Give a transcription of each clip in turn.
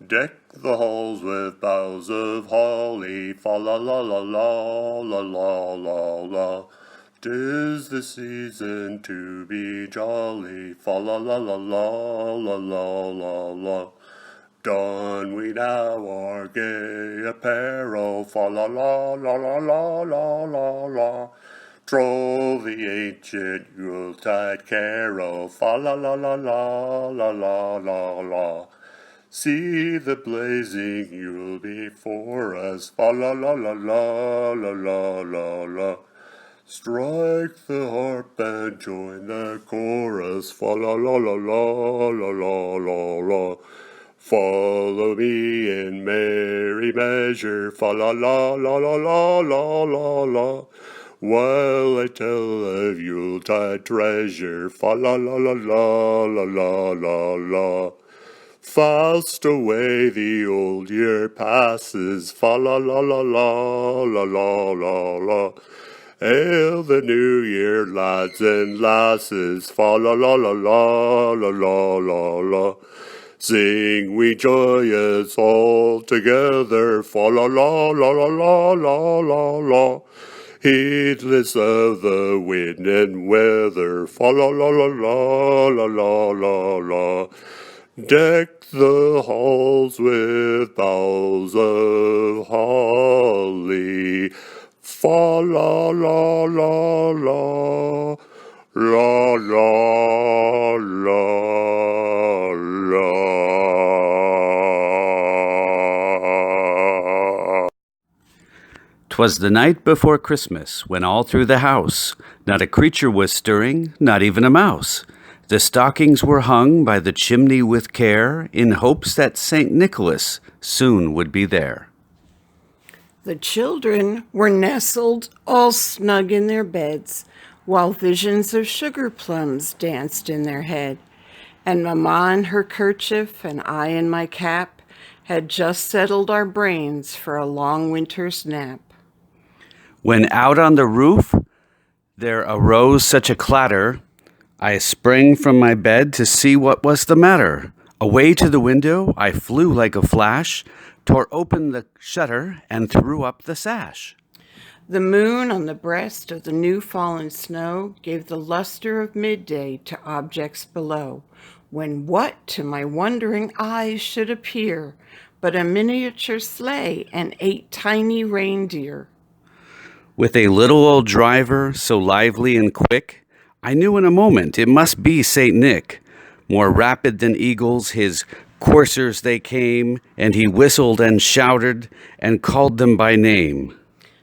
Deck the halls with boughs of holly, fa la la la la la la la la. 'Tis the season to be jolly, fa la la la la la la la la. Don we now our gay apparel, fa la la la la la la la la. Troll the ancient Yuletide carol, fa la la la la la la la la. See the blazing Yule before us, fa la la la la la la la la. Strike the harp and join the chorus, fa la la la la la la la la. Follow me in merry measure, fa la la la la la la la la. While I tell of Yuletide treasure, fa la la la la la la la la. Fast away the old year passes, fa la la la la la la la la. Hail the new year, lads and lasses, fa la la la la la la la la. Sing we joyous all together, fa la la la la la la la la. Heedless of the wind and weather, fa la la la la la la la la. Deck the halls with boughs of holly, fa la la la la, la la la la. 'Twas the night before Christmas, when all through the house not a creature was stirring, not even a mouse. The stockings were hung by the chimney with care, in hopes that St. Nicholas soon would be there. The children were nestled all snug in their beds, while visions of sugar plums danced in their head. And Mamma in her kerchief and I in my cap had just settled our brains for a long winter's nap. When out on the roof there arose such a clatter, I sprang from my bed to see what was the matter. Away to the window I flew like a flash, tore open the shutter and threw up the sash. The moon on the breast of the new fallen snow gave the luster of midday to objects below, when what to my wondering eyes should appear but a miniature sleigh and 8 tiny reindeer. With a little old driver so lively and quick, I knew in a moment it must be St. Nick. More rapid than eagles his coursers they came, and he whistled and shouted and called them by name.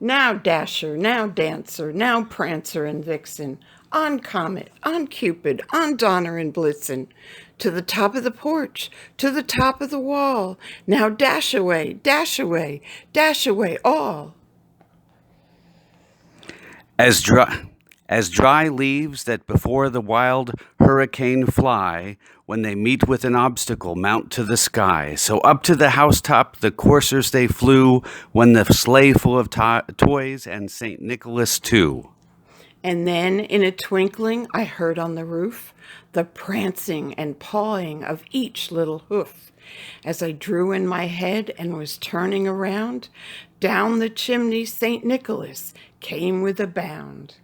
Now Dasher, now Dancer, now Prancer and Vixen, on Comet, on Cupid, on Donner and Blitzen, to the top of the porch, to the top of the wall, now dash away, dash away, dash away all. As dry leaves that before the wild hurricane fly, when they meet with an obstacle, mount to the sky. So up to the housetop the coursers they flew, when the sleigh full of toys and St. Nicholas too. And then in a twinkling I heard on the roof the prancing and pawing of each little hoof. As I drew in my head and was turning around, down the chimney St. Nicholas came with a bound.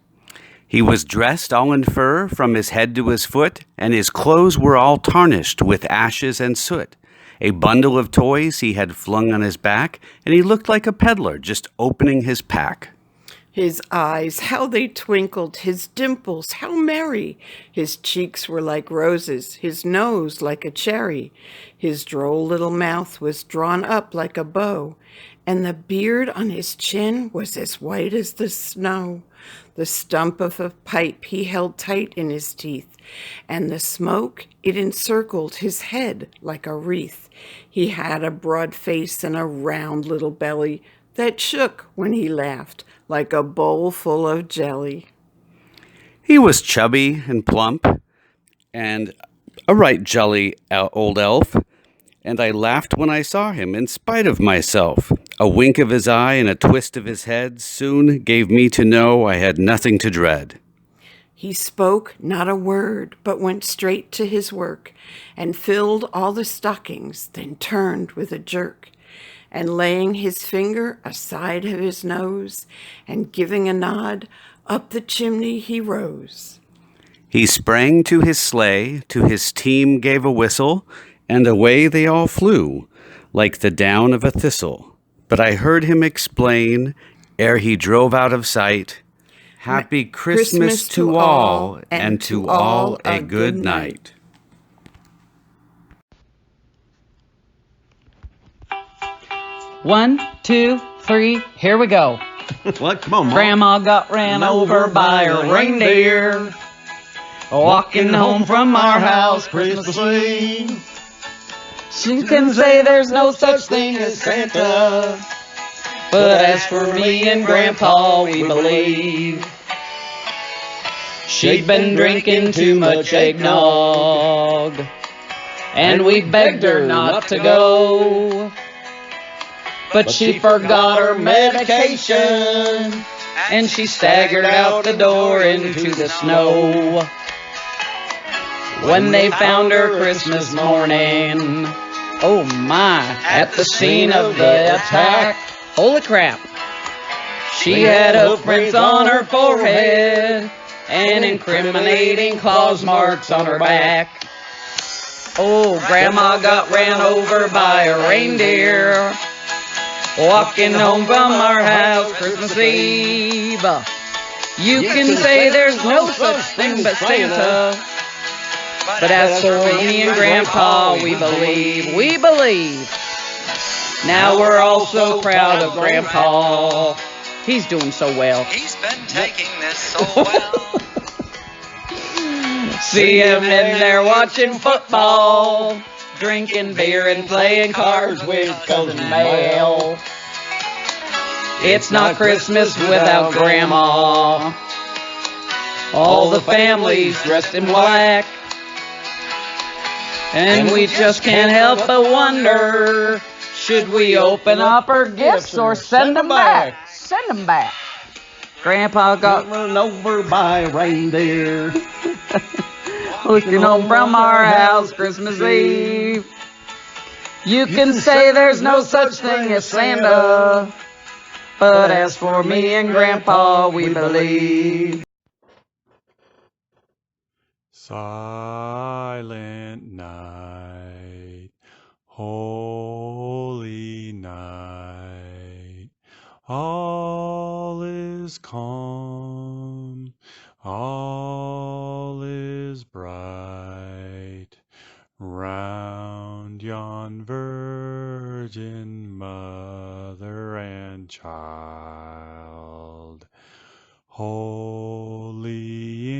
He was dressed all in fur from his head to his foot, and his clothes were all tarnished with ashes and soot. A bundle of toys he had flung on his back, and he looked like a peddler just opening his pack. His eyes, how they twinkled, his dimples, how merry. His cheeks were like roses, his nose like a cherry. His droll little mouth was drawn up like a bow, and the beard on his chin was as white as the snow. The stump of a pipe he held tight in his teeth, and the smoke, it encircled his head like a wreath. He had a broad face and a round little belly that shook when he laughed like a bowl full of jelly. He was chubby and plump, and a right jolly old elf, and I laughed when I saw him in spite of myself. A wink of his eye and a twist of his head soon gave me to know I had nothing to dread. He spoke not a word, but went straight to his work, and filled all the stockings, then turned with a jerk, and laying his finger aside of his nose, and giving a nod, up the chimney he rose. He sprang to his sleigh, to his team gave a whistle, and away they all flew, like the down of a thistle. But I heard him explain, ere he drove out of sight, Happy Christmas to all, and to all a good night. One, two, three, here we go. What? Come on, Mom. Grandma got ran over by a reindeer, walking home from our house Christmas Eve. She can say there's no such thing as Santa, but as for me and Grandpa, we believe. She'd been drinking too much eggnog, and we begged her not to go. But she forgot her medication, and she staggered out the door into the snow. When they found her Christmas morning, oh my, at the scene of the attack, holy crap, she had hoofprints on her forehead and incriminating claws marks on her back. Oh, Grandma got ran over by a reindeer, walking home from our house Christmas Eve. You can say there's no such thing but Santa, but as for me and Grandpa, we believe. Now we're all so proud of Grandpa. He's doing so well. He's been taking this so well. See him in there watching football, drinking beer and playing cards with Cousin Mel. It's not Christmas without Grandma. All the family's dressed in black, and we just can't help but wonder, should we open up her gifts or send them back? Send them back. Grandpa got run over by a reindeer, walking home from our house Christmas Eve. You can say there's no such thing as Santa, but as for me and Grandpa, we believe. Silent night, holy night, all is calm, all is bright, round yon virgin mother and child. Holy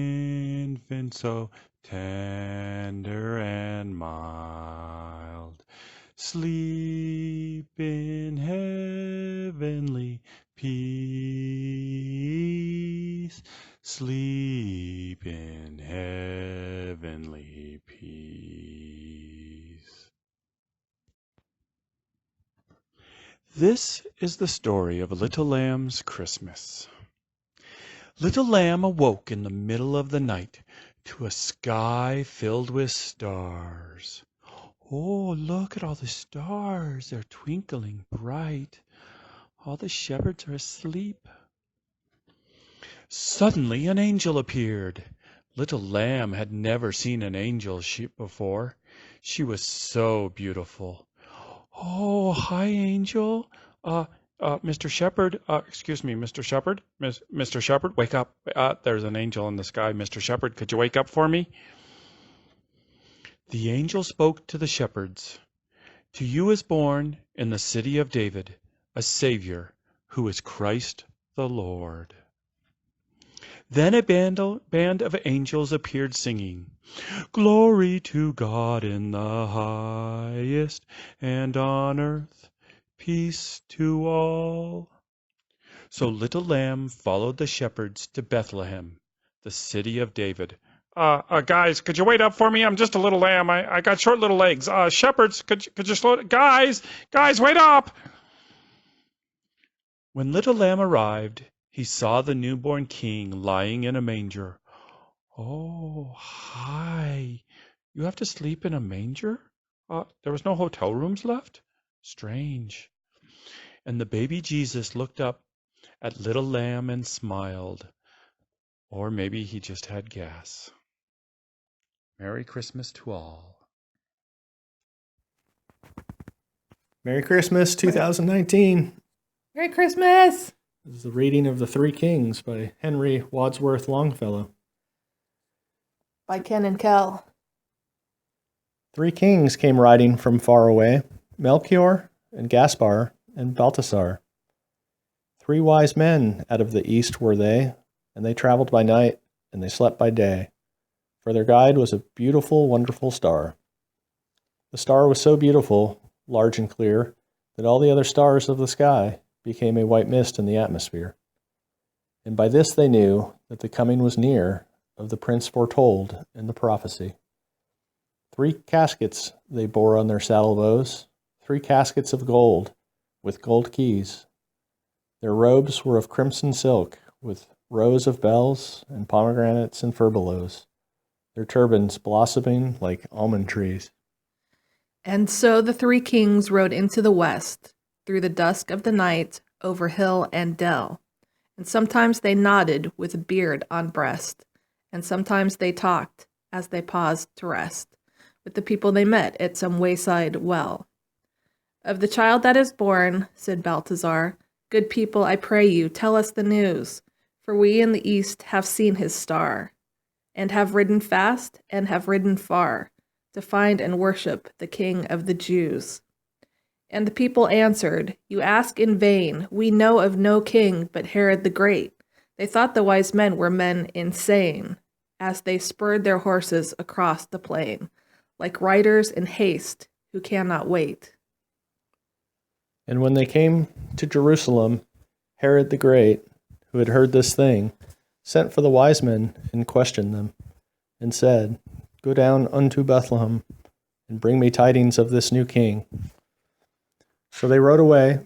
infant, so tender and mild, sleep in heavenly peace, sleep in heavenly peace. This is the story of a little lamb's Christmas. Little Lamb awoke in the middle of the night to a sky filled with stars. Oh, look at all the stars. They're twinkling bright. All the shepherds are asleep. Suddenly an angel appeared. Little Lamb had never seen an angel before. She was so beautiful. Oh, hi, angel. Mr. Shepherd, excuse me, Mr. Shepherd, Mr. Shepherd, wake up. There's an angel in the sky. Mr. Shepherd, could you wake up for me? The angel spoke to the shepherds. To you is born in the city of David a Savior, who is Christ the Lord. Then a band of angels appeared singing, Glory to God in the highest, and on earth peace to all. So Little Lamb followed the shepherds to Bethlehem, the city of David. Guys, could you wait up for me? I'm just a little lamb. I got short little legs. Shepherds, could you slow it? Guys, wait up! When Little Lamb arrived, he saw the newborn king lying in a manger. Oh, hi. You have to sleep in a manger? There was no hotel rooms left? Strange. And the baby Jesus looked up at little lamb and smiled. Or maybe he just had gas. Merry Christmas to all. Merry Christmas 2019. Merry Christmas! This is the reading of The Three Kings by Henry Wadsworth Longfellow. By Ken and Kel. 3 kings came riding from far away, Melchior and Gaspar and Balthasar. 3 wise men out of the east were they, and they traveled by night, and they slept by day. For their guide was a beautiful, wonderful star. The star was so beautiful, large and clear, that all the other stars of the sky became a white mist in the atmosphere. And by this they knew that the coming was near of the prince foretold in the prophecy. 3 caskets they bore on their saddle bows, 3 caskets of gold, with gold keys. Their robes were of crimson silk, with rows of bells and pomegranates and furbelows, their turbans blossoming like almond trees. And so the 3 kings rode into the west, through the dusk of the night, over hill and dell. And sometimes they nodded with a beard on breast, and sometimes they talked, as they paused to rest, with the people they met at some wayside well. Of the child that is born, said Balthazar, good people, I pray you, tell us the news, for we in the east have seen his star, and have ridden fast and have ridden far, to find and worship the King of the Jews. And the people answered, you ask in vain, we know of no king but Herod the Great. They thought the wise men were men insane, as they spurred their horses across the plain, like riders in haste who cannot wait. And when they came to Jerusalem, Herod the Great, who had heard this thing, sent for the wise men and questioned them, and said, go down unto Bethlehem, and bring me tidings of this new king. So they rode away,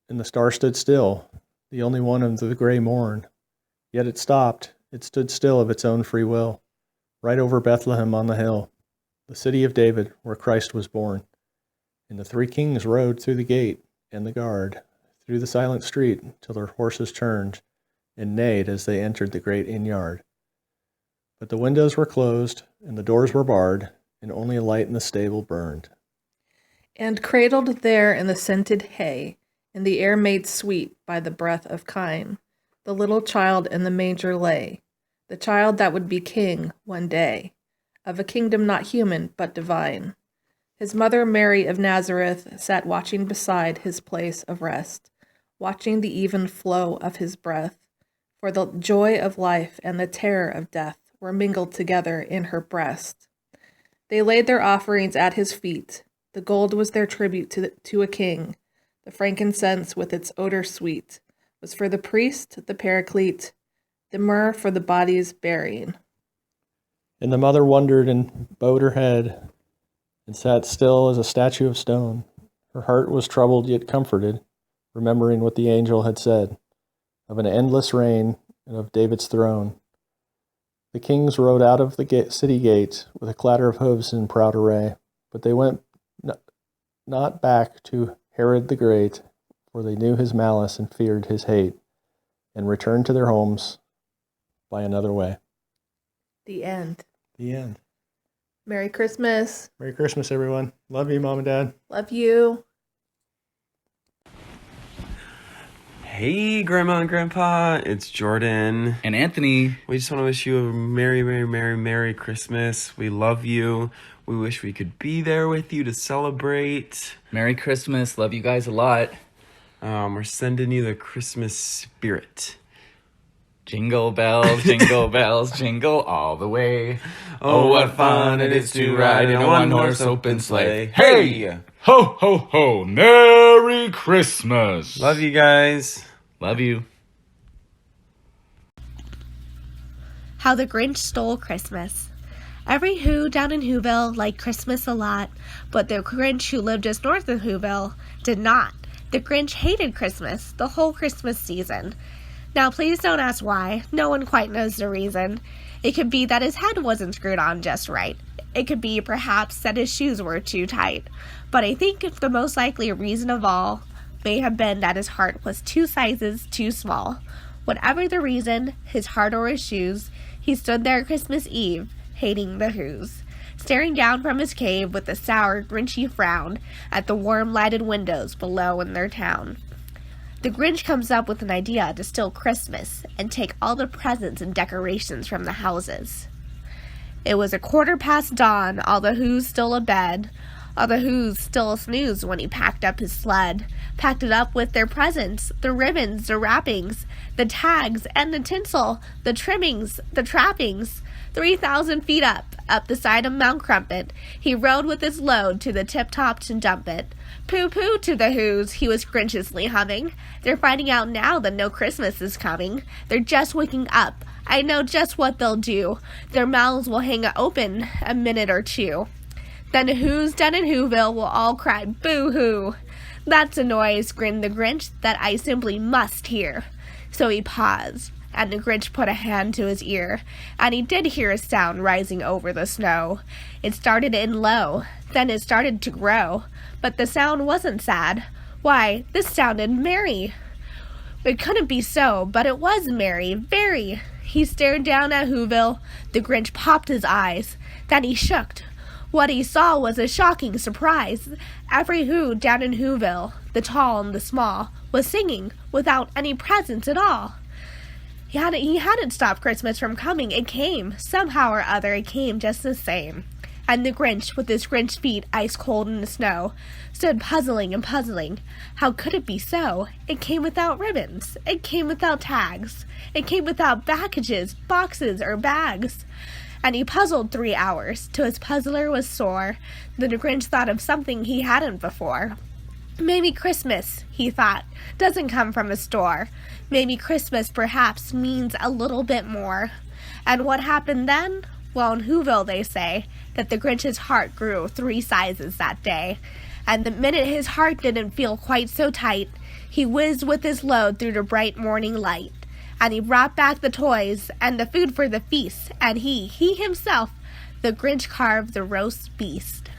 and the star stood still, the only one of the gray morn. Yet it stopped, it stood still of its own free will, right over Bethlehem on the hill, the city of David, where Christ was born. And the 3 kings rode through the gate and the guard, through the silent street, till their horses turned and neighed as they entered the great inn yard. But the windows were closed, and the doors were barred, and only a light in the stable burned. And cradled there in the scented hay, in the air made sweet by the breath of kine, the little child in the manger lay, the child that would be king one day, of a kingdom not human but divine. His mother Mary of Nazareth sat watching beside his place of rest, watching the even flow of his breath, for the joy of life and the terror of death were mingled together in her breast. They laid their offerings at his feet. The gold was their tribute to a king. The frankincense with its odor sweet was for the priest, the paraclete, the myrrh for the body's burying. And the mother wondered and bowed her head, and sat still as a statue of stone. Her heart was troubled yet comforted, remembering what the angel had said, of an endless reign and of David's throne. The kings rode out of the city gate with a clatter of hooves in proud array, but they went not back to Herod the Great, for they knew his malice and feared his hate, and returned to their homes by another way. The end. The end. Merry Christmas. Merry Christmas, everyone. Love you, Mom and Dad. Love you. Hey, Grandma and Grandpa, it's Jordan. And Anthony. We just want to wish you a Merry, Merry, Merry, Merry Christmas. We love you. We wish we could be there with you to celebrate. Merry Christmas. Love you guys a lot. We're sending you the Christmas spirit. Jingle bells, jingle all the way. Oh, what fun it is to ride in a one-horse open sleigh. Hey! Ho, ho, ho! Merry Christmas! Love you guys. Love you. How the Grinch Stole Christmas. Every Who down in Whoville liked Christmas a lot, but the Grinch who lived just north of Whoville did not. The Grinch hated Christmas, the whole Christmas season. Now, please don't ask why. No one quite knows the reason. It could be that his head wasn't screwed on just right. It could be, perhaps, that his shoes were too tight. But I think the most likely reason of all may have been that his heart was 2 sizes too small. Whatever the reason, his heart or his shoes, he stood there Christmas Eve, hating the Whos, staring down from his cave with a sour, grinchy frown at the warm lighted windows below in their town. The Grinch comes up with an idea to steal Christmas and take all the presents and decorations from the houses. It was 1/4 dawn, all the Whos still abed, all the Whos still a snooze when he packed up his sled, packed it up with their presents, the ribbons, the wrappings, the tags, and the tinsel, the trimmings, the trappings. 3,000 feet up the side of Mount Crumpet, he rode with his load to the tip-top to dump it. Pooh-pooh to the Whos, he was grinchiously humming. They're finding out now that no Christmas is coming. They're just waking up. I know just what they'll do. Their mouths will hang open a minute or two. Then the Whos down in Whoville will all cry boo-hoo. That's a noise, grinned the Grinch, that I simply must hear. So he paused, and the Grinch put a hand to his ear, and he did hear a sound rising over the snow. It started in low, then it started to grow, but the sound wasn't sad. Why, this sounded merry. It couldn't be so, but it was merry, very. He stared down at Whoville. The Grinch popped his eyes. Then he shook. What he saw was a shocking surprise. Every Who down in Whoville, the tall and the small, was singing without any presents at all. He hadn't stopped Christmas from coming. It came. Somehow or other, it came just the same. And the Grinch, with his Grinch feet ice cold in the snow, stood puzzling and puzzling. How could it be so? It came without ribbons. It came without tags. It came without packages, boxes, or bags. And he puzzled 3 hours, till his puzzler was sore. Then the Grinch thought of something he hadn't before. Maybe Christmas, he thought, doesn't come from a store. Maybe Christmas, perhaps, means a little bit more. And what happened then? Well, in Whoville they say that the Grinch's heart grew 3 sizes that day. And the minute his heart didn't feel quite so tight, he whizzed with his load through the bright morning light. And he brought back the toys and the food for the feast, and he himself, the Grinch, carved the roast beast.